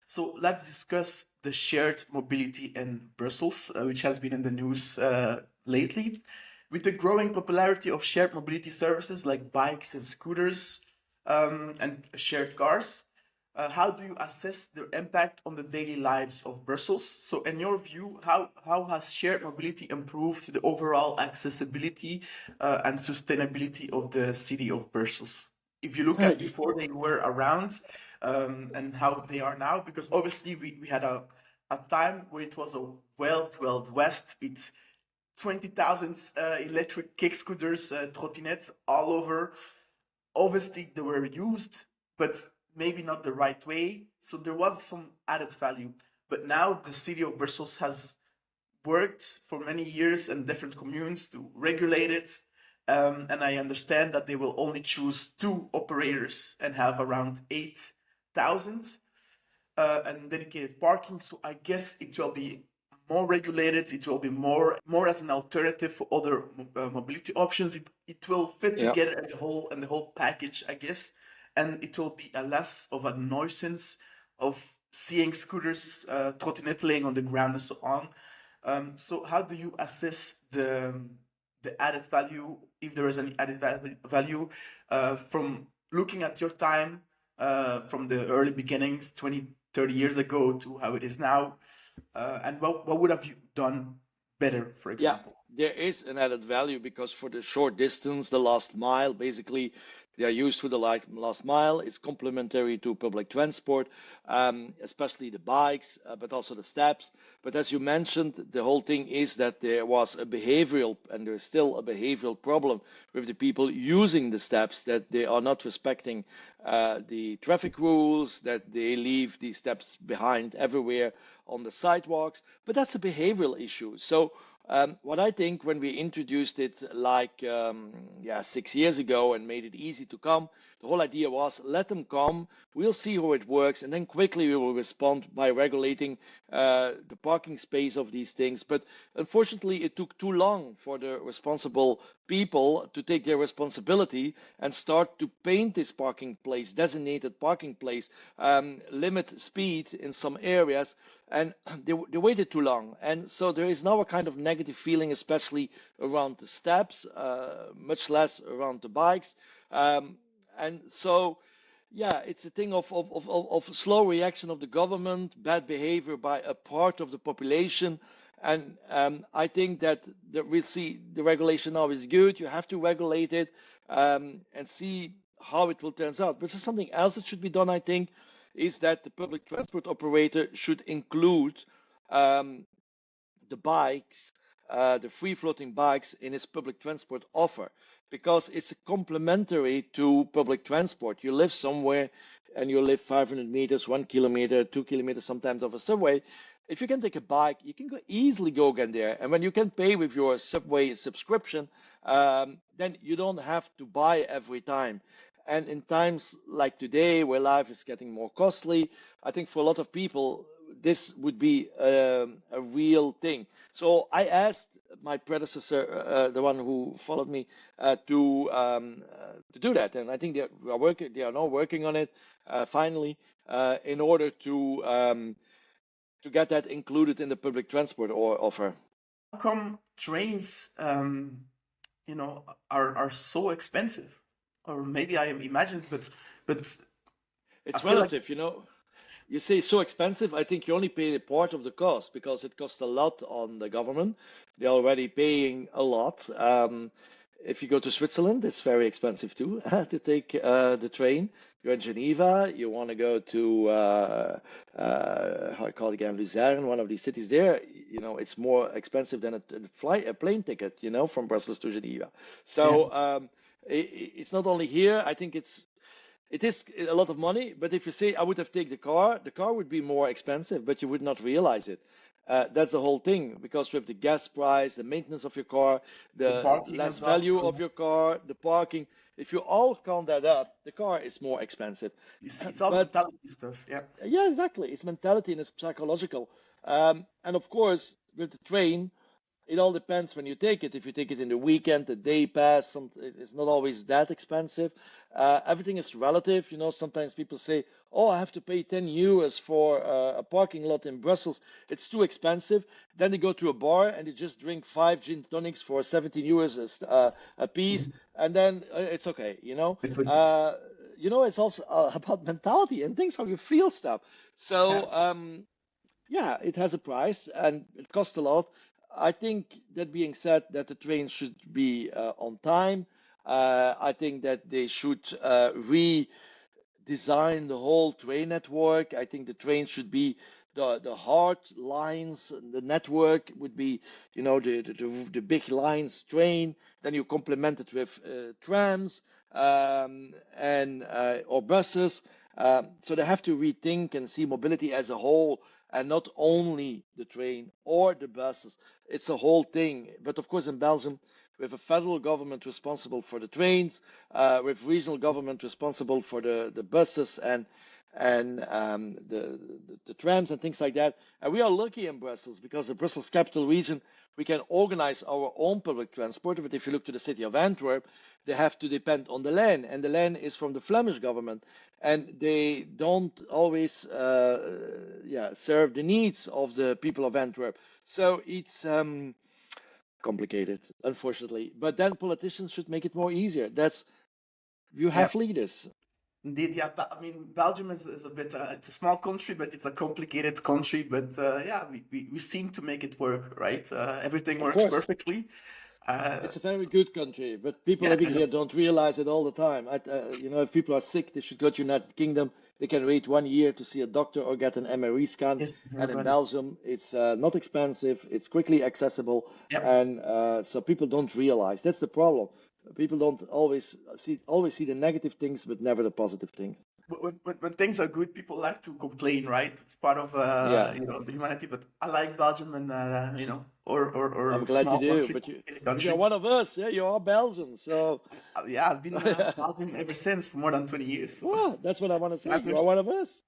So let's discuss the shared mobility in Brussels, which has been in the news lately. With the growing popularity of shared mobility services like bikes and scooters and shared cars, how do you assess their impact on the daily lives of Brussels? So, in your view, how has shared mobility improved the overall accessibility and sustainability of the city of Brussels? If you look at Y- before they were around and how they are now, because obviously we had a time where it was a wild west with 20,000 electric kick scooters, trottinettes all over. Obviously, they were used, but maybe not the right way. So there was some added value. But now the city of Brussels has worked for many years in different communes to regulate it. And I understand that they will only choose two operators and have around 8,000 and dedicated parking. So I guess it will be more regulated. It will be more as an alternative for other mobility options. It will fit Yeah. together in the whole package, I guess, and it will be a less of a nuisance of seeing scooters, trottinette laying on the ground and so on. So how do you assess the added value, if there is any added value, from looking at your time from the early beginnings, 20, 30 years ago to how it is now? And what would have you done better, for Yeah, example? there is an added value because for the short distance, the last mile, basically, they are used for the last mile. It's complementary to public transport, especially the bikes, but also the steps. But as you mentioned, the whole thing is that there was a behavioral, and there's still a behavioral problem with the people using the steps, that they are not respecting the traffic rules, that they leave the steps behind everywhere on the sidewalks. But that's a behavioral issue. So what I think when we introduced it like 6 years ago and made it easy to come, the whole idea was let them come, we'll see how it works, and then quickly we will respond by regulating the parking space of these things. But unfortunately, it took too long for the responsible people to take their responsibility and start to paint this parking place, designated parking place, limit speed in some areas, and they waited too long. And so there is now a kind of negative feeling, especially around the steps, much less around the bikes. And so, yeah, it's a thing of slow reaction of the government, bad behavior by a part of the population. And I think that we see the regulation now is good. You have to regulate it and see how it will turn out. But there's something else that should be done, I think, is that the public transport operator should include um, the bikes, the free floating bikes in its public transport offer, because it's complementary to public transport. You live somewhere and you live 500 meters, 1 kilometer, 2 kilometers sometimes of a subway. If you can take a bike, you can easily go get there. And when you can pay with your subway subscription, then you don't have to buy every time. And in times like today, where life is getting more costly, I think for a lot of people, this would be a real thing. So I asked my predecessor, the one who followed me, to do that, and I think they are working. They are now working on it finally, in order to get that included in the public transport or offer. How come trains, are so expensive? Or maybe I am imagined, but I It's feel like relative, you know. You say so expensive, I think you only pay a part of the cost because it costs a lot on the government. They're already paying a lot. If you go to Switzerland, it's very expensive too to take the train. You're in Geneva, you want to go to how I call it again, Lucerne, one of these cities there. You know, it's more expensive than a plane ticket, you know, from Brussels to Geneva. yeah, So it's not only here. I think it is a lot of money, but if you say I would have taken the car would be more expensive, but you would not realize it. That's the whole thing, because with the gas price, the maintenance of your car, the the parking less as well. value of your car, the parking, if you all count that up, the car is more expensive. You see, it's all But mentality stuff. Yeah. yeah, exactly, it's mentality and it's psychological. And of course, with the train, it all depends when you take it. If you take it in the weekend, the day pass, it's not always that expensive. Everything is relative. Sometimes people say, "Oh, I have to pay 10 euros for a parking lot in Brussels. It's too expensive." Then they go to a bar and they just drink 5 gin tonics for 17 euros a piece, and then it's okay. It's It's also about mentality and things, how you feel stuff. yeah, So, yeah, it has a price and it costs a lot. I think that being said, that the train should be on time. I think that they should redesign the whole train network. I think the train should be the hard lines. The network would be, the big lines train. Then you complement it with trams and or buses. So they have to rethink and see mobility as a whole and not only the train or the buses. It's a whole thing. But of course, in Belgium, we have a federal government responsible for the trains, with regional government responsible for the buses and the trams and things like that. And we are lucky in Brussels because the Brussels capital region, we can organize our own public transport. But if you look to the city of Antwerp, they have to depend on the land, and the land is from the Flemish government, and they don't always serve the needs of the people of Antwerp. So it's complicated, unfortunately. But then politicians should make it more easier. That's You yeah. have leaders. Indeed, yeah. I mean, Belgium is a bit, it's a small country, but it's a complicated country. But yeah, we seem to make it work, right? Everything Of works course, perfectly. it's a very good country, but people Yeah, living I know. here don't realize it all the time. If people are sick, they should go to United Kingdom. They can wait 1 year to see a doctor or get an MRE scan. Yes, And in everybody. Belgium, it's not expensive, it's quickly accessible, Yep. and so people don't realize. That's the problem. People don't always see the negative things, but never the positive things. When things are good, people like to complain, right? It's part of Yeah, the humanity. But I like Belgium and I'm or glad you small do, country, but complicated you're country. one of us. Yeah, you are Belgian, so Yeah, I've been Belgium ever since for more than 20 years. So well, that's what I want to say. You are matters. one of us.